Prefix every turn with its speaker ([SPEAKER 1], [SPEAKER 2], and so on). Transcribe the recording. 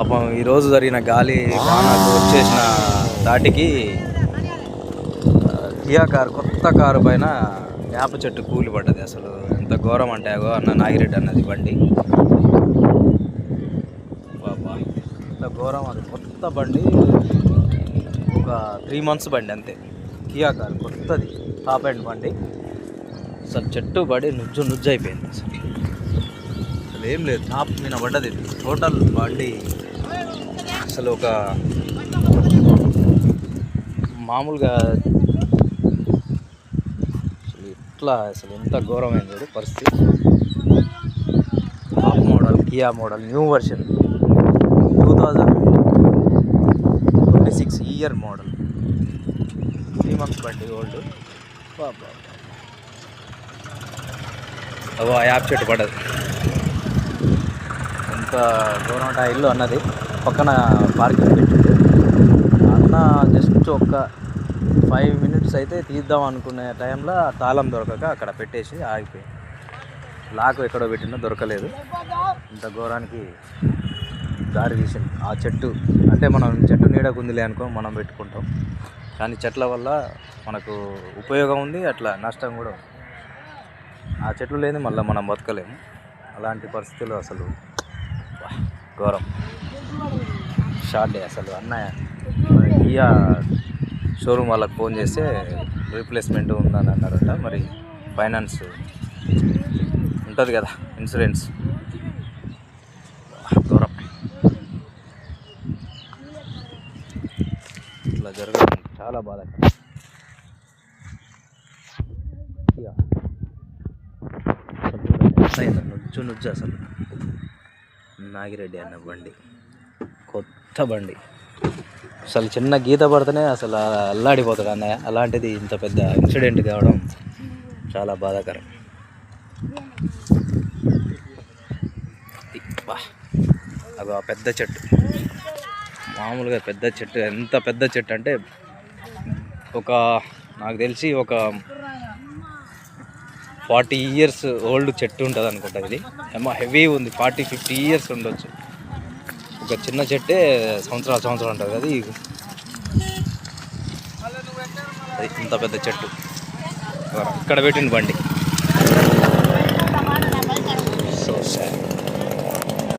[SPEAKER 1] పాపం ఈరోజు జరిగిన గాలి వానకు వచ్చేసిన దాటికి కియా కారు కొత్త కారు పైన వేప చెట్టు కూలి పడ్డది. అసలు ఎంత ఘోరం అంటే అగో అన్న నాగిరెడ్డి అన్నది బండి బాబా, ఎంత ఘోరం. అది కొత్త బండి, ఒక 3 months బండి అంతే. కియా కారు కొత్తది, టాప్ ఎండ్ బండి. అసలు చెట్టు పడి నుజ్జు అయిపోయింది. అసలు ఏం లేదు, టాప్ మీద పడ్డది టోటల్ బండి. అసలు ఒక మామూలుగా అసలు ఎంత ఘోరమైంది పరిస్థితి. Top model Kia model new version 2026 year model, 3 months బండి ఓల్డ్. అగో ఆ యాప్ చెట్టు పడ్డది. ఎంత ఘోరం అంటే ఆ ఇల్లు అన్నది పక్కన పార్కింగ్ పెట్టింది అన్న. జస్ట్ ఒక 5 minutes అయితే తీద్దాం అనుకునే టైంలో తాళం దొరకక అక్కడ పెట్టేసి ఆగిపోయింది. లాక్ ఎక్కడో పెట్టినా దొరకలేదు. ఇంత ఘోరానికి దారి తీసింది ఆ చెట్టు. అంటే మనం చెట్టు నీడకుందిలే అనుకో మనం పెట్టుకుంటాం, కానీ చెట్ల వల్ల మనకు ఉపయోగం ఉంది, అట్లా నష్టం కూడా ఉంది. ఆ చెట్లు లేని మళ్ళీ మనం బతకలేము. అలాంటి పరిస్థితులు అసలు ఘోరం. షార్ట్ డే అసలు. అన్నయ్య కియా షోరూమ్ వాళ్ళకి ఫోన్ చేస్తే రీప్లేస్మెంట్ ఉందని అన్నారట. మరి ఫైనాన్స్ ఉంటుంది కదా, ఇన్సూరెన్స్. ఘోరం ఇట్లా జరగడం చాలా బాధాకరం. నుజ్జు అసలు నాగిరెడ్డి అన్న బండి, కొత్త బండి. అసలు చిన్న గీత పడితేనే అసలు అల్లాడిపోతాడు అన్నయ్య. అలాంటిది ఇంత పెద్ద ఇన్సిడెంట్ కావడం చాలా బాధాకరం. అది ఆ పెద్ద చెట్టు, మామూలుగా పెద్ద చెట్టు. ఎంత పెద్ద చెట్టు అంటే నాకు తెలిసి ఒక 40 years ఓల్డ్ చెట్టు ఉంటుంది అనుకుంటా. ఇది ఏమో హెవీ ఉంది, 40-50 years ఉండొచ్చు. ఒక చిన్న చెట్టే సంవత్సరాలు ఉంటుంది కదా. అది ఇంత పెద్ద చెట్టు ఇక్కడ పెట్టింది బండి.